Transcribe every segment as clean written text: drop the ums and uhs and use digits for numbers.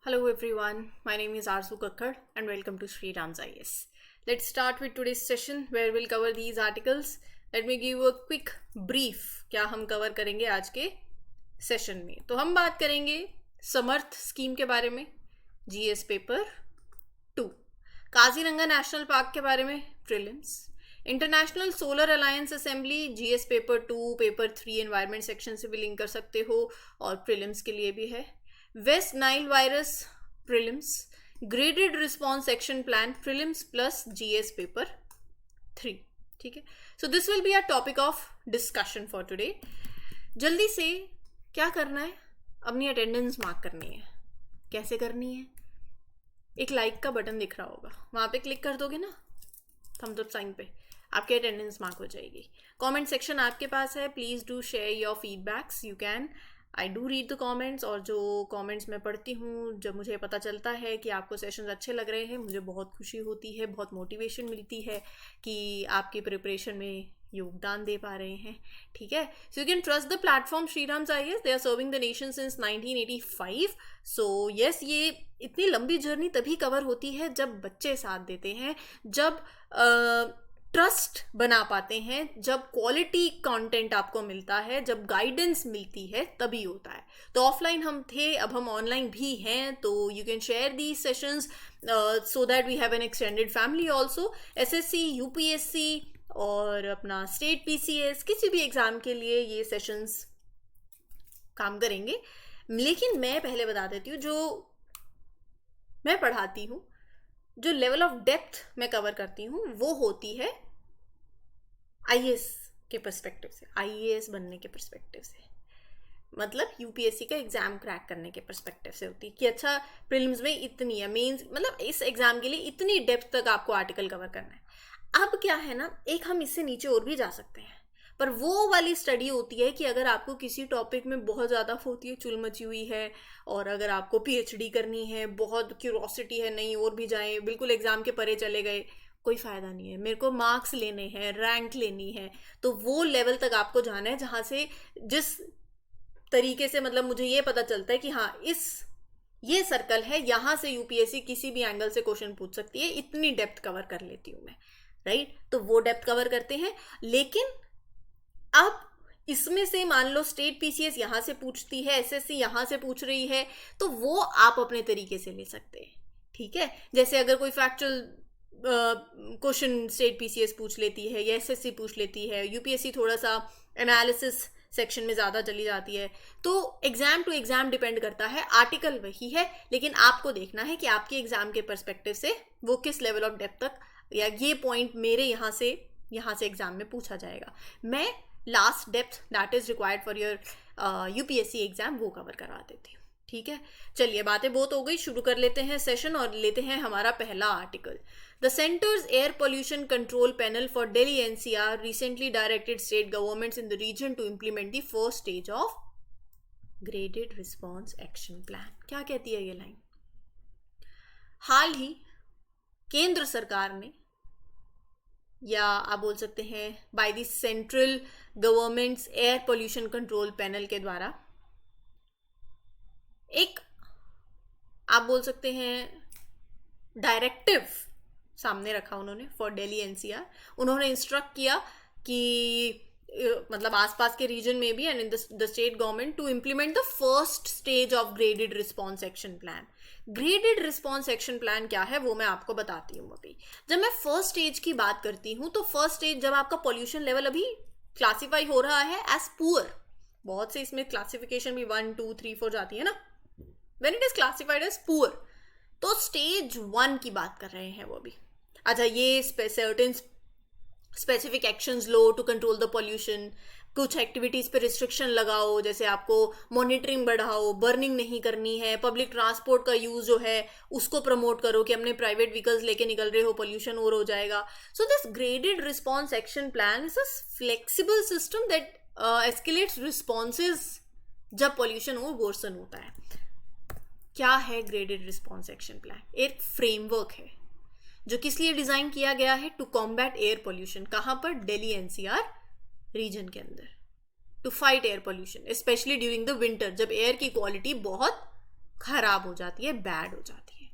Hello everyone, my name is Arzu Kakkar and welcome to Sri Ram's IS. Let's start with today's session where we'll cover these articles. Let me give you a quick brief क्या हम cover करेंगे आज के session में. तो हम बात करेंगे समर्थ स्कीम के बारे में, GS paper 2, Kaziranga national park के बारे में prelims, international solar alliance assembly GS paper 2, paper 3 environment section से भी लिंक कर सकते हो और प्रीलिम्स के लिए भी है. West Nile virus prelims, graded response action plan prelims plus GS paper 3. ठीक है, so this will be a topic of discussion for today. जल्दी से क्या करना है, अपनी अटेंडेंस मार्क करनी है. कैसे करनी है? एक लाइक का बटन दिख रहा होगा, वहां पे क्लिक कर दोगे ना थम्स अप साइन पे, आपकी अटेंडेंस मार्क हो जाएगी. कमेंट सेक्शन आपके पास है, please do share your feedbacks. You can, I do read the comments, और जो कमेंट्स मैं पढ़ती हूँ, जब मुझे पता चलता है कि आपको सेशंस अच्छे लग रहे हैं, मुझे बहुत खुशी होती है, बहुत मोटिवेशन मिलती है कि आपकी प्रिपरेशन में योगदान दे पा रहे हैं. ठीक है, so you can trust the platform Shri Ram's IAS. They are serving the nation since 1985. So yes, ये इतनी लंबी जर्नी तभी कवर होती है जब बच्चे साथ देते हैं, जब ट्रस्ट बना पाते हैं, जब क्वालिटी कंटेंट आपको मिलता है, जब गाइडेंस मिलती है, तभी होता है. तो ऑफलाइन हम थे, अब हम ऑनलाइन भी हैं, तो you can share the sessions so that we have an extended family also. SSC, UPSC और अपना स्टेट PCS, किसी भी एग्जाम के लिए ये सेशंस काम करेंगे. लेकिन मैं पहले बता देती हूँ, जो मैं पढ़ाती हूँ, जो लेवल ऑफ डेप्थ मैं कवर करती हूँ, वो होती है IAS के पर्सपेक्टिव से, IAS बनने के पर्सपेक्टिव से, मतलब UPSC का एग्जाम क्रैक करने के पर्सपेक्टिव से होती है कि अच्छा प्रीलिम्स में इतनी है, मेंस मतलब इस एग्जाम के लिए इतनी डेप्थ तक आपको आर्टिकल कवर करना है. अब क्या है ना, एक हम इससे नीचे और भी जा सकते हैं, पर वो वाली स्टडी होती है कि अगर आपको किसी टॉपिक में बहुत ज़्यादा होती है, चुल मची हुई है, और अगर आपको PhD करनी है, बहुत क्यूरोसिटी है, नहीं और भी जाएं, बिल्कुल एग्जाम के परे चले गए, कोई फ़ायदा नहीं है. मेरे को मार्क्स लेने हैं, रैंक लेनी है, तो वो लेवल तक आपको जाना है जहाँ से, जिस तरीके से, मतलब मुझे ये पता चलता है कि हाँ ये सर्कल है, यहाँ से UPSC किसी भी एंगल से क्वेश्चन पूछ सकती है, इतनी डेप्थ कवर कर लेती हूँ मैं, राइट. तो वो डेप्थ कवर करते हैं. लेकिन अब इसमें से मान लो स्टेट PCS यहाँ से पूछती है, SSC यहाँ से पूछ रही है, तो वो आप अपने तरीके से ले सकते हैं. ठीक है, जैसे अगर कोई फैक्चुअल क्वेश्चन स्टेट PCS पूछ लेती है या SSC पूछ लेती है, UPSC थोड़ा सा एनालिसिस सेक्शन में ज़्यादा चली जाती है, तो एग्जाम टू एग्जाम डिपेंड करता है. आर्टिकल वही है, लेकिन आपको देखना है कि आपके एग्जाम के पर्सपेक्टिव से वो किस लेवल ऑफ डेप्थ तक, या ये पॉइंट मेरे यहाँ से एग्जाम में पूछा जाएगा. मैं last depth that is required for your UPSC exam वो कवर करवा देती हूँ. ठीक है, चलिए बातें बहुत हो गई, शुरू कर लेते हैं सेशन और लेते हैं हमारा पहला article. The Centre's air pollution control panel for Delhi NCR recently directed state governments in the region to implement the first stage of graded response action plan. क्या कहती है ये लाइन? हाल ही केंद्र सरकार ने, या आप बोल सकते हैं by the central governments air pollution control panel के द्वारा, एक आप बोल सकते हैं डायरेक्टिव सामने रखा उन्होंने फॉर दिल्ली NCR. उन्होंने इंस्ट्रक्ट किया कि मतलब आसपास के रीजन में भी and in the state government to implement the first stage of graded response action plan. Graded response action plan क्या है वो मैं आपको बताती हूँ. अभी जब मैं फर्स्ट स्टेज की बात करती हूँ, तो फर्स्ट स्टेज जब आपका पॉल्यूशन लेवल अभी क्लासीफाई हो रहा है एज पुअर, बहुत से इसमें क्लासिफिकेशन भी 1, 2, 3, 4 जाती है ना, when it is classified as poor, तो स्टेज 1 की बात कर रहे हैं वो भी. अच्छा, ये सर्टेन स्पेसिफिक एक्शंस लो टू कंट्रोल द पॉल्यूशन, कुछ एक्टिविटीज़ पे रिस्ट्रिक्शन लगाओ, जैसे आपको मॉनिटरिंग बढ़ाओ, बर्निंग नहीं करनी है, पब्लिक ट्रांसपोर्ट का यूज़ जो है उसको प्रमोट करो कि अपने प्राइवेट व्हीकल्स लेके निकल रहे हो, पॉल्यूशन और हो जाएगा. So this graded response action plan is a flexible system that escalates responses जब पॉल्यूशन और वर्सन होता है. क्या है ग्रेडेड रिस्पॉन्स एक्शन प्लान? एक फ्रेमवर्क है जो किस लिए डिजाइन किया गया है, टू कॉम्बैट एयर पोल्यूशन. कहाँ पर? दिल्ली NCR रीजन के अंदर, to fight air pollution specially during the winter, जब एयर की क्वालिटी बहुत खराब हो जाती है, बैड हो जाती है.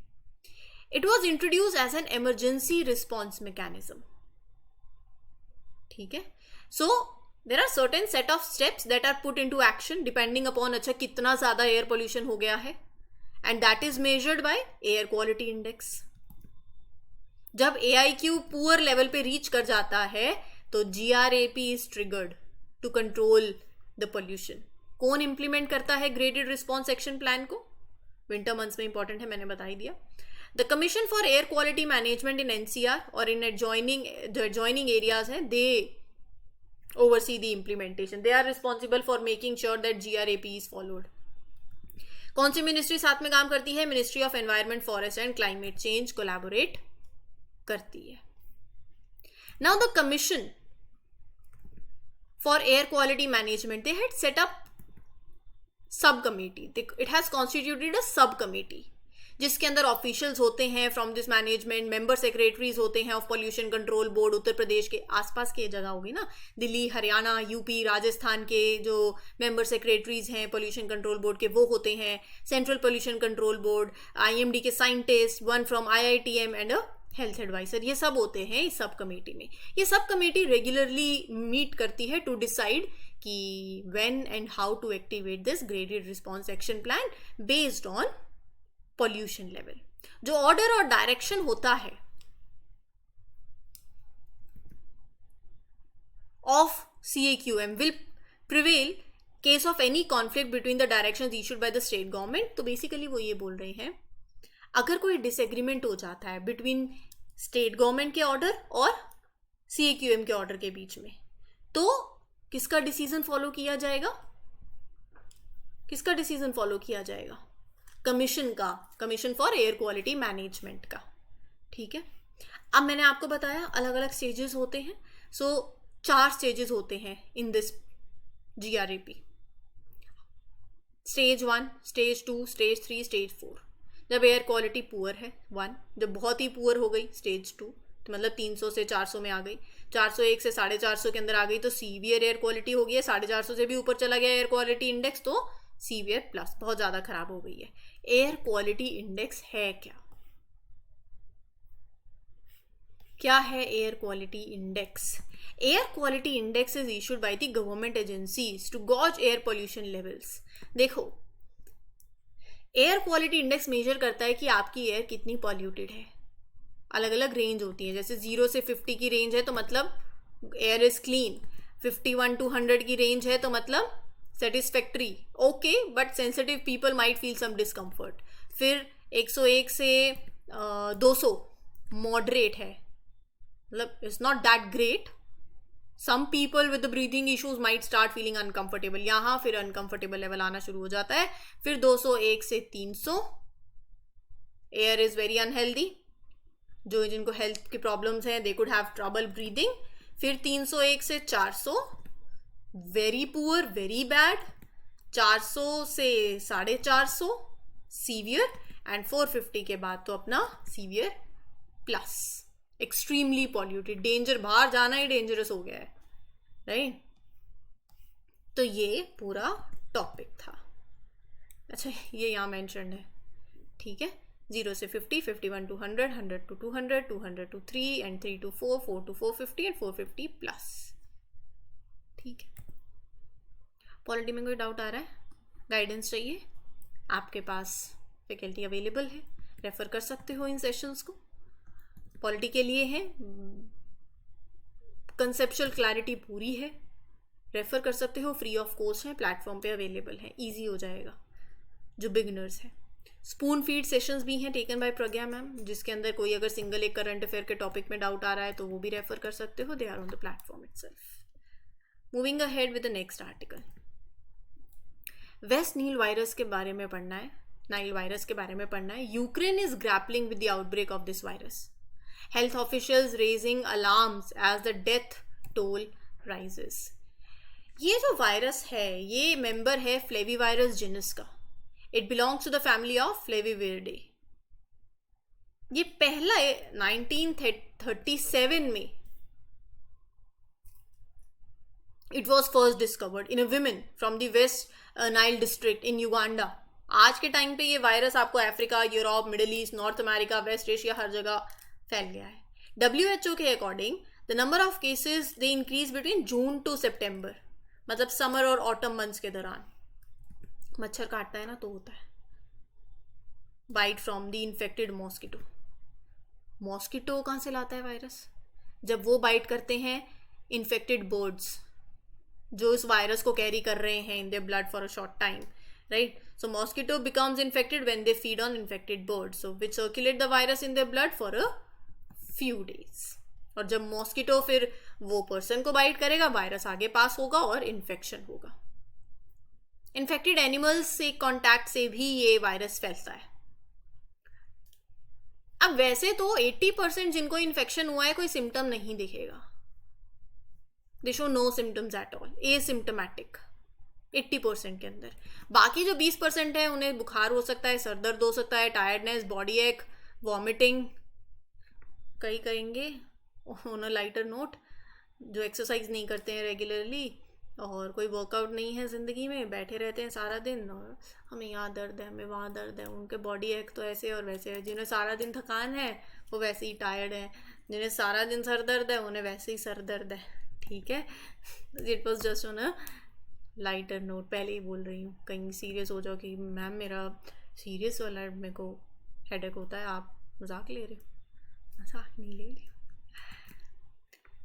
It was introduce as an emergency response mechanism. ठीक है. So there are certain set of steps that are put into action depending upon अच्छा कितना ज्यादा एयर पोल्यूशन हो गया है, and that is measured by air quality index. जब AIQ poor level पे रीच कर जाता है तो GRAP is triggered to control the pollution. कौन इंप्लीमेंट करता है ग्रेडेड रिस्पॉन्स एक्शन प्लान को? विंटर मंथ्स में इंपॉर्टेंट है, मैंने बता ही दिया. The Commission for Air Quality Management in NCR और इन adjoining एरियाज हैं, दे oversee the implementation. They are responsible for making sure that GRAP is followed. कौन सी मिनिस्ट्री साथ में काम करती है? Ministry of environment, forest and climate change collaborate करती है. Now the Commission for Air Quality management, they had set up sub committee. It has constituted a sub committee जिसके अंदर ऑफिशियल्स होते हैं from this management, member secretaries होते हैं of pollution control board. Uttar Pradesh के आसपास की जगह होगी ना, दिल्ली, हरियाणा, यूपी, राजस्थान के जो मेंबर सेक्रेटरीज हैं पोल्यूशन कंट्रोल बोर्ड के वो होते हैं. Central Pollution control Board, IMD के scientist, one from IITM and a health adviser, ये सब होते हैं इस सब कमेटी में. ये सब कमेटी रेगुलरली मीट करती है टू डिसाइड कि when and how to activate this graded response action plan based on pollution level. जो ऑर्डर और डायरेक्शन होता है of CAQM will prevail case of any conflict between the directions issued by the state government. तो basically वो ये बोल रहे हैं अगर कोई डिसएग्रीमेंट हो जाता है बिटवीन स्टेट गवर्नमेंट के ऑर्डर और CAQM के ऑर्डर के बीच में, तो किसका डिसीजन फॉलो किया जाएगा? किसका डिसीजन फॉलो किया जाएगा? कमीशन का, commission for Air Quality management का. ठीक है. अब मैंने आपको बताया अलग अलग स्टेजेस होते हैं. सो 4 स्टेजेस होते हैं in this GRAP. Stage 1, stage 2, stage 3, stage 4. जब एयर क्वालिटी पुअर है 1, जब बहुत ही पुअर हो गई स्टेज 2, तो मतलब 300 से 400 में आ गई, 401 से 450 के अंदर आ गई तो सीवियर एयर क्वालिटी हो गई है. 450 से भी ऊपर चला गया एयर क्वालिटी इंडेक्स तो सीवियर प्लस, बहुत ज़्यादा खराब हो गई है. एयर क्वालिटी इंडेक्स है क्या? क्या है air quality index? Air quality index is issued by the government agencies to gauge air pollution levels. देखो, एयर क्वालिटी इंडेक्स मेजर करता है कि आपकी एयर कितनी पॉल्यूटेड है. अलग अलग रेंज होती है, जैसे 0 से 50 की रेंज है तो मतलब एयर इज क्लीन. 51 to 100 की रेंज है तो मतलब satisfactory, okay, but sensitive people might feel some discomfort. फिर 101 से 200 मॉडरेट है, मतलब it's not that great. Some people with the breathing issues might start feeling uncomfortable. यहाँ फिर अनकंफर्टेबल लेवल आना शुरू हो जाता है. फिर 201 से 300 एयर इज वेरी अनहेल्दी. जो जिनको हेल्थ की प्रॉब्लम्स हैं they could have trouble breathing. फिर 301 से 400 वेरी पुअर, वेरी बैड. 400 से 450 सीवियर, एंड 450 के बाद तो अपना severe plus, extremely polluted, danger, बाहर जाना ही डेंजरस हो गया है, राइट. तो ये पूरा टॉपिक था. अच्छा, ये यहाँ मेंशन है. ठीक है. 0 से 50, 51 to 100, 100 to 200, 200 to 3 and 3 to 4, 4 to 450 and 450 plus. ठीक है. पॉलिटी में कोई डाउट आ रहा है? गाइडेंस चाहिए? आपके पास फैकल्टी अवेलेबल है, रेफर कर सकते हो इन सेशंस को. पॉलिटी के लिए है, कंसेप्चुअल क्लैरिटी पूरी है, रेफर कर सकते हो, फ्री ऑफ कॉस्ट है, प्लेटफॉर्म पे अवेलेबल है, इजी हो जाएगा जो बिगिनर्स हैं. स्पून फीड सेशंस भी हैं टेकन बाय प्रज्ञा मैम, जिसके अंदर कोई अगर सिंगल एक करंट अफेयर के टॉपिक में डाउट आ रहा है तो वो भी रेफर कर सकते हो. They are on the platform itself. Moving ahead with the next article. West Nile virus के बारे में पढ़ना है, नाइल वायरस के बारे में पढ़ना है. Ukraine is grappling with the outbreak of this virus. Health officials raising alarms as the death toll rises. ये जो वायरस है ये मेंबर है फ्लेविवायरस जीनस का. It belongs to the family of Flaviviridae. ये पहला 1937 में it was first discovered in a woman from the West Nile district in Uganda आज के टाइम पे ये वायरस आपको Africa, Europe, Middle East, North America, West Asia, हर जगह फैल गया है। WHO के according the number of cases they increase between June to September, मतलब समर और ऑटम मंथ्स के दौरान। मच्छर काटता है ना तो होता है bite from the infected mosquito. Mosquito कहाँ से लाता है वायरस? जब वो बाइट करते हैं इन्फेक्टेड बर्ड्स जो इस वायरस को कैरी कर रहे हैं in their blood for a short time, right? So mosquito becomes infected when they feed on infected birds, so which circulate the virus in their blood for a few days. और जब mosquito फिर वो person को bite करेगा, virus आगे पास होगा और infection होगा। इन्फेक्टेड एनिमल्स से कांटेक्ट से भी ये वायरस फैलता है। अब वैसे तो 80% जिनको इन्फेक्शन हुआ है कोई सिम्टम नहीं दिखेगा, they show no symptoms at all, asymptomatic 80% के अंदर। बाकी जो 20% है उन्हें बुखार हो सकता है, सर दर्द हो सकता है, टायर्डनेस, बॉडी एक, वॉमिटिंग। कई कहेंगे ऑन अ लाइटर नोट, जो एक्सरसाइज नहीं करते हैं रेगुलरली और कोई वर्कआउट नहीं है ज़िंदगी में, बैठे रहते हैं सारा दिन और हमें यहाँ दर्द है, हमें वहाँ दर्द है, उनके बॉडी एक तो ऐसे और वैसे है। जिन्हें सारा दिन थकान है वो वैसे ही टायर्ड है, जिन्हें सारा दिन सर दर्द है उन्हें वैसे ही सर दर्द है, ठीक है? It was just on a lighter note. पहले ही बोल रही हूँ कहीं सीरियस हो जाओ कि मैम मेरा सीरियस वाला मेरे को हेडेक होता है, आप मजाक ले रहे हो। मजाक नहीं ले रही।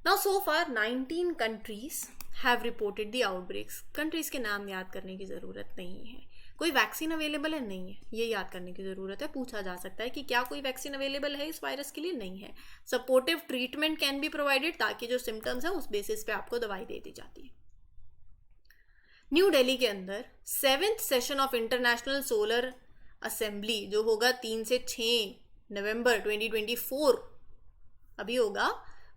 Now so far 19 countries have reported the outbreaks. Countries के नाम याद करने की ज़रूरत नहीं है। कोई वैक्सीन अवेलेबल है? नहीं है, ये याद करने की ज़रूरत है। पूछा जा सकता है कि क्या कोई वैक्सीन अवेलेबल है इस वायरस के लिए? नहीं है। Supportive treatment can be provided, ताकि जो सिम्टम्स हैं उस बेसिस पे आपको दवाई दे दी जाती है। न्यू दिल्ली के अंदर 7th session of international solar assembly जो होगा 3 से 6 नवंबर 2024 अभी होगा,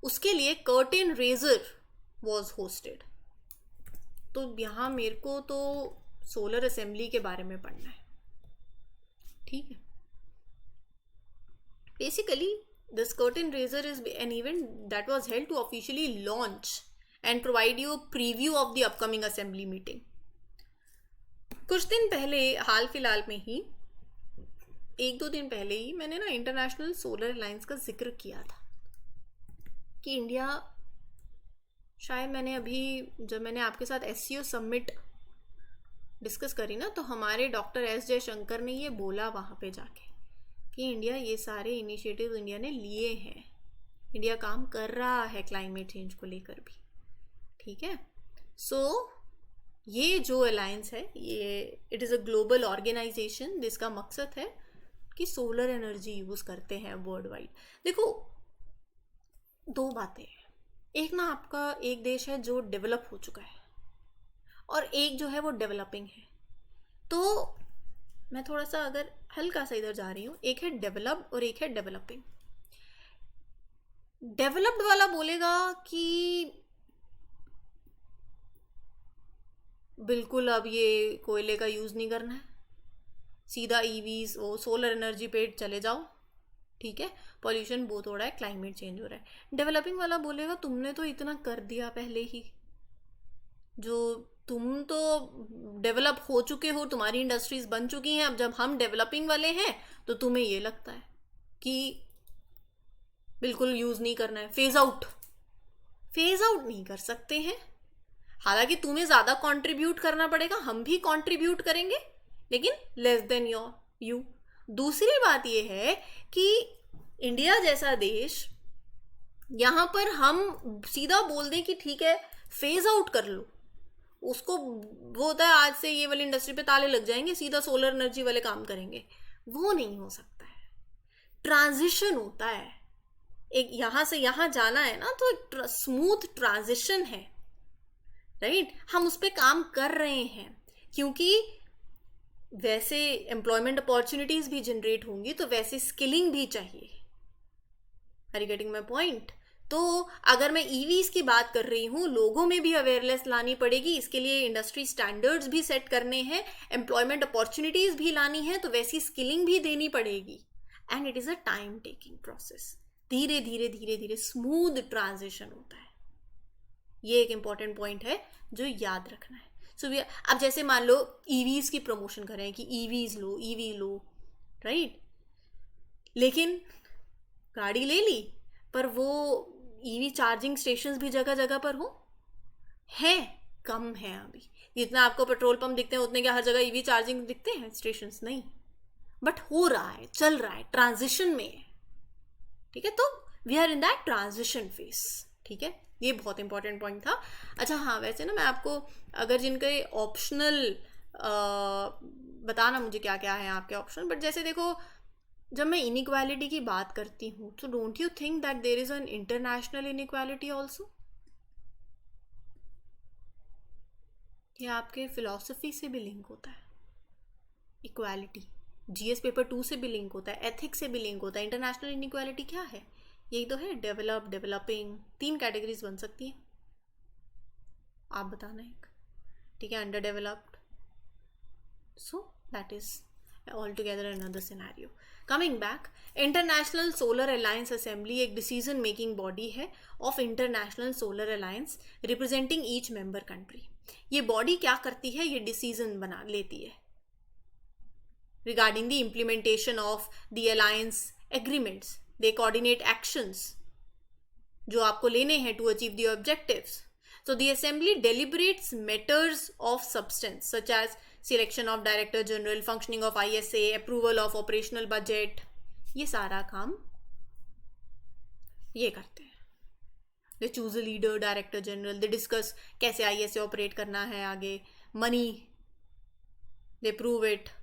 उसके लिए कर्टेन रेजर वॉज होस्टेड। तो यहाँ मेरे को तो सोलर असेंबली के बारे में पढ़ना है, ठीक है? Basically this curtain raiser is an event that was held to officially launch and provide you a preview of the upcoming assembly meeting. कुछ दिन पहले, हाल फिलहाल में ही, 1-2 दिन पहले ही मैंने ना इंटरनेशनल सोलर अलायंस का जिक्र किया था कि इंडिया, शायद मैंने अभी जब मैंने आपके साथ SCO समिट डिस्कस करी ना, तो हमारे डॉक्टर S जयशंकर ने ये बोला वहाँ पे जाके कि इंडिया, ये सारे इनिशिएटिव इंडिया ने लिए हैं, इंडिया काम कर रहा है क्लाइमेट चेंज को लेकर भी, ठीक है? सो ये जो अलायंस है, ये it is a global organisation जिसका मकसद है कि सोलर एनर्जी यूज़ करते हैं वर्ल्ड वाइड। देखो, 2 बातें हैं। एक ना, आपका एक देश है जो डेवलप हो चुका है और एक जो है वो डेवलपिंग है। तो मैं थोड़ा सा अगर हल्का सा इधर जा रही हूँ, एक है डेवलप्ड और एक है डेवलपिंग। डेवलप्ड वाला बोलेगा कि बिल्कुल अब ये कोयले का यूज़ नहीं करना है, सीधा EVs वो सोलर एनर्जी पे चले जाओ, ठीक है? पॉल्यूशन बहुत हो रहा है, क्लाइमेट चेंज हो रहा है। डेवलपिंग वाला बोलेगा तुमने तो इतना कर दिया पहले ही, जो तुम तो डेवलप हो चुके हो, तुम्हारी इंडस्ट्रीज बन चुकी हैं, अब जब हम डेवलपिंग वाले हैं तो तुम्हें ये लगता है कि बिल्कुल यूज़ नहीं करना है। फेज आउट नहीं कर सकते हैं। हालांकि तुम्हें ज़्यादा कंट्रीब्यूट करना पड़ेगा, हम भी कंट्रीब्यूट करेंगे, लेकिन लेस देन यू। दूसरी बात यह है कि इंडिया जैसा देश, यहाँ पर हम सीधा बोल दें कि ठीक है फेज आउट कर लो, उसको वो होता है आज से ये वाली इंडस्ट्री पे ताले लग जाएंगे, सीधा सोलर एनर्जी वाले काम करेंगे, वो नहीं हो सकता है। ट्रांजिशन होता है, एक यहाँ से यहाँ जाना है ना, तो एक स्मूथ ट्रांजिशन है, राइट? हम उस पर काम कर रहे हैं, क्योंकि वैसे एम्प्लॉयमेंट अपॉर्चुनिटीज भी जनरेट होंगी, तो वैसे स्किलिंग भी चाहिए। Are you getting my point? तो अगर मैं EVs की बात कर रही हूँ, लोगों में भी अवेयरनेस लानी पड़ेगी, इसके लिए इंडस्ट्री स्टैंडर्ड्स भी सेट करने हैं, एम्प्लॉयमेंट अपॉर्चुनिटीज भी लानी है, तो वैसी स्किलिंग भी देनी पड़ेगी। And it is a time taking process. धीरे धीरे स्मूथ ट्रांजिशन होता है। ये एक इंपॉर्टेंट पॉइंट है जो याद रखना है। सो वी, अब जैसे मान लो ईवीज की प्रमोशन कर रहे हैं कि ईवीज लो, ईवी लो, राइट, लेकिन गाड़ी ले ली पर वो ईवी चार्जिंग स्टेशंस भी जगह जगह पर हो, है, कम है अभी। जितना आपको पेट्रोल पंप दिखते हैं उतने क्या हर जगह ईवी चार्जिंग दिखते हैं स्टेशंस? नहीं, बट हो रहा है, चल रहा है, ट्रांजिशन में है, ठीक है। तो we are in that transition phase, ठीक है। ये बहुत इंपॉर्टेंट पॉइंट था। अच्छा हाँ, वैसे ना मैं आपको अगर जिनके ऑप्शनल बताना मुझे क्या क्या है आपके ऑप्शन, बट जैसे देखो जब मैं इनइक्वालिटी की बात करती हूँ तो don't you think that there is an international inequality also? ये आपके फिलॉसफी से भी लिंक होता है, इक्वालिटी जीएस पेपर 2 से भी लिंक होता है, एथिक्स से भी लिंक होता है। इंटरनेशनल इनइक्वालिटी क्या है? यही तो है, डेवलप, डेवलपिंग, 3 कैटेगरीज बन सकती हैं, आप बताना एक, ठीक है, under developed, so that is all together another scenario. Coming back, international solar alliance assembly एक डिसीजन मेकिंग बॉडी है of international solar alliance representing each member country. ये बॉडी क्या करती है? ये डिसीजन बना लेती है regarding the implementation of the alliance agreements. They coordinate actions जो आपको लेने हैं to achieve the objectives. So the assembly deliberates matters of substance such as selection of director general, functioning of ISA, approval of operational budget. ये सारा काम ये करते हैं। They choose a leader, director general, they discuss कैसे ISA operate करना है आगे, money, they prove it,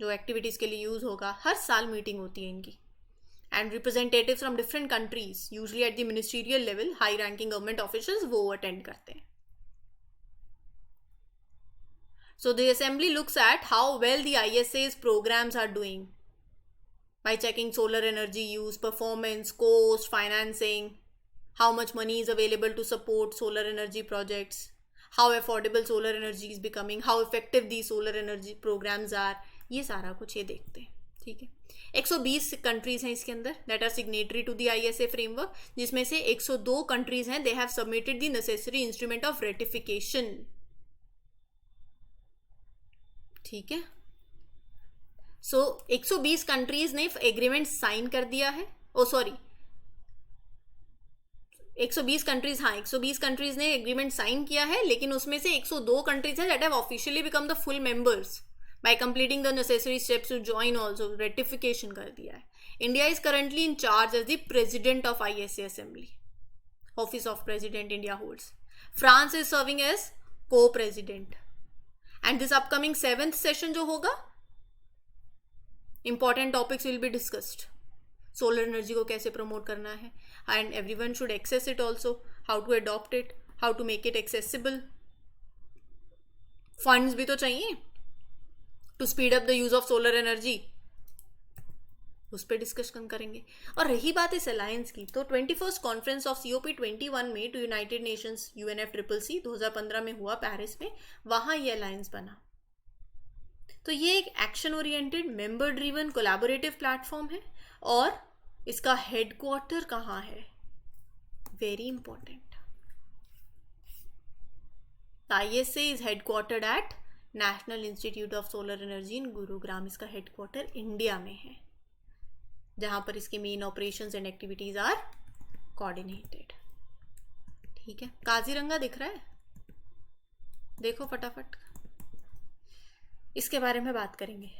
जो एक्टिविटीज़ के लिए यूज़ होगा। हर साल मीटिंग होती है इनकी, and representatives from different countries usually at the ministerial level, high ranking government officials वो अटेंड करते हैं। So the assembly looks at how well the ISA's programmes are doing by checking solar energy use, performance, cost, financing, how much money is available to support solar energy projects, how affordable solar energy is becoming, how effective the solar energy programmes are, ये सारा कुछ ये देखते हैं, ठीक है। 120 countries हैं इसके अंदर that are signatory to the ISA framework, जिसमें से 102 कंट्रीज हैं they have submitted the necessary instrument of ratification, ठीक है। सो 120 कंट्रीज ने एग्रीमेंट साइन कर दिया है, ओ सॉरी 120 कंट्रीज, हाँ 120 कंट्रीज ने एग्रीमेंट साइन किया है, लेकिन उसमें से 102 कंट्रीज हैं that have officially become the full members by completing the necessary steps to join also, ratification कर दिया है। India is currently in charge as the president of ISA assembly, office of president India holds. France is serving as co-president, and this upcoming 7th session जो होगा, important topics will be discussed. Solar energy को कैसे promote करना है, and everyone should access it also, how to adopt it, how to make it accessible, funds भी तो चाहिए to speed up the use of solar energy, उस पर discussion करेंगे। और रही बात इस अलायंस की, तो 21st कॉन्फ्रेंस ऑफ COP21 में टू यूनाइटेड नेशंस UNFCCC 2015 में हुआ पेरिस में, वहां ये अलायंस बना। तो ये एक action oriented, member driven, collaborative platform है, और इसका हेडक्वार्टर कहाँ है? Very important, ISA is headquartered at National Institute of solar Energy in Gurugram. इसका हेडक्वार्टर इंडिया में है, जहां पर इसके main operations and activities are coordinated, ठीक है। काजीरंगा दिख रहा है, देखो फटाफट, इसके बारे में बात करेंगे।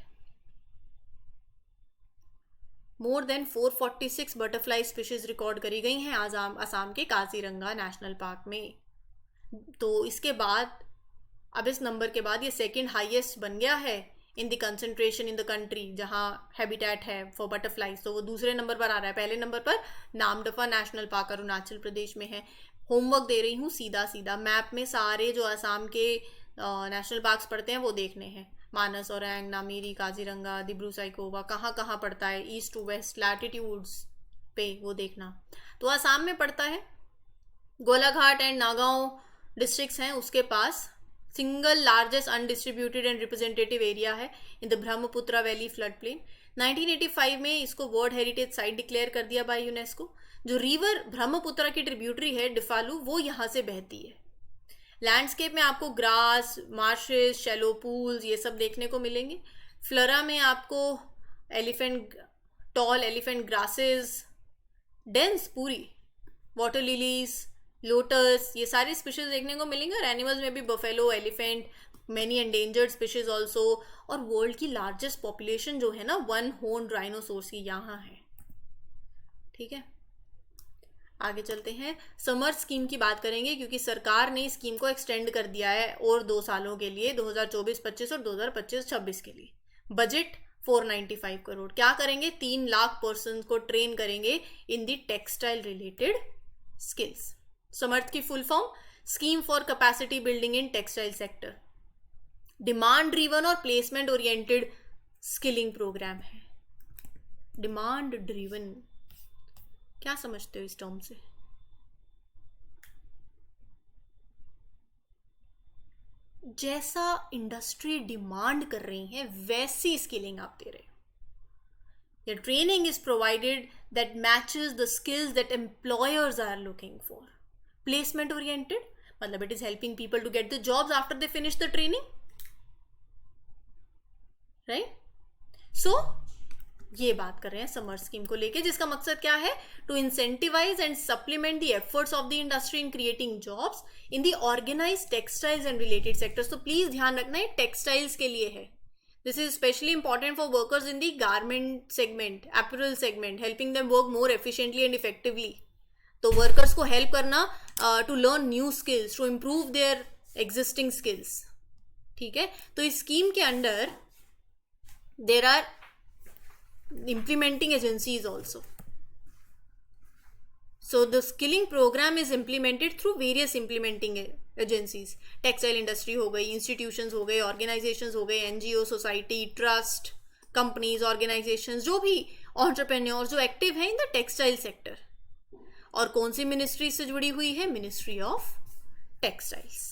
More than 446 butterfly species record करी गई हैं आसाम के काजीरंगा नेशनल पार्क में। तो इसके बाद, अब इस नंबर के बाद ये सेकंड हाईएस्ट बन गया है in the concentration in the country जहाँ हैबिटेट है फॉर बटरफ्लाइज, तो वो दूसरे नंबर पर आ रहा है। पहले नंबर पर नामदफा नेशनल पार्क अरुणाचल प्रदेश में है। होमवर्क दे रही हूँ सीधा सीधा, मैप में सारे जो असम के नेशनल पार्क्स पड़ते हैं वो देखने हैं, मानस, औरंग, नामेरी, काजीरंगा, दिब्रू साइखोवा कहाँ कहाँ पड़ता है, ईस्ट टू वेस्ट लैटिट्यूड्स पे वो देखना। तो असम में पड़ता है, गोलाघाट एंड नागांव डिस्ट्रिक्ट्स हैं उसके पास। Single largest undistributed and representative area है in the Brahmaputra valley flood plain. 1985 में इसको वर्ल्ड हेरिटेज साइट डिक्लेयर कर दिया बाय यूनेस्को। जो रिवर ब्रह्मपुत्र की ट्रिब्यूटरी है डिफालू, वो यहाँ से बहती है, लैंडस्केप में आपको ग्रास, मार्शेस, शैलो पूल्स ये सब देखने को मिलेंगे। फ्लोरा में आपको टॉल एलिफेंट ग्रासेस, डेंस पूरी वाटर लिलीज, लोटस, ये सारी स्पीशीज देखने को मिलेंगे। और एनिमल्स में भी buffalo, elephant, many endangered species also. और वर्ल्ड की लार्जेस्ट पॉपुलेशन जो है ना 1 हॉर्न्ड राइनोसोर्स की यहाँ है। ठीक है, आगे चलते हैं। समर स्कीम की बात करेंगे क्योंकि सरकार ने स्कीम को एक्सटेंड कर दिया है और 2 सालों के लिए, 2024-25 और 2025-26 के लिए। बजट 495 करोड़। क्या करेंगे? 3 लाख पर्सन को ट्रेन करेंगे इन दी टेक्सटाइल रिलेटेड स्किल्स। समर्थ की full form scheme for capacity building in textile sector. Demand driven और प्लेसमेंट ओरिएंटेड स्किलिंग प्रोग्राम है। डिमांड ड्रिवन क्या समझते हो इस टर्म से? जैसा इंडस्ट्री डिमांड कर रही है वैसी स्किलिंग आप दे रहे हो। Your training is provided that matches the skills that employers are looking for. Placement oriented मतलब it is helping people to get the jobs after they finish the training, right? So ये बात कर रहे हैं summer scheme को लेके, जिसका मकसद क्या है? To incentivise and supplement the efforts of the industry in creating jobs in the organised textiles and related sectors. तो प्लीज ध्यान रखना है टेक्सटाइल्स के लिए है। This is specially important for workers in the garment segment, apparel segment, helping them work more efficiently and effectively. तो workers को help करना to learn new skills, to improve their existing skills. ठीक है, तो इस स्कीम के under there are implementing agencies also. So the skilling program is implemented through various implementing agencies. Textile industry हो गई, institutions हो गए, organizations हो गए, NGO, society, trust, companies, organizations, जो भी entrepreneurs जो active हैं in the textile sector. और कौन सी मिनिस्ट्री से जुड़ी हुई है? Ministry of textiles.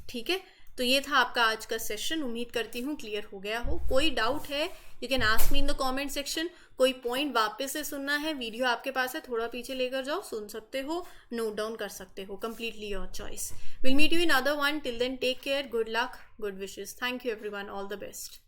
ठीक है, तो ये था आपका आज का सेशन। उम्मीद करती हूँ क्लियर हो गया हो। कोई डाउट है you can ask me in the comment section. कोई पॉइंट वापस से सुनना है, वीडियो आपके पास है, थोड़ा पीछे लेकर जाओ, सुन सकते हो, नोट डाउन कर सकते हो, completely your choice. Will meet you in other one. Till then take care, good luck, good wishes. Thank you everyone, all the best.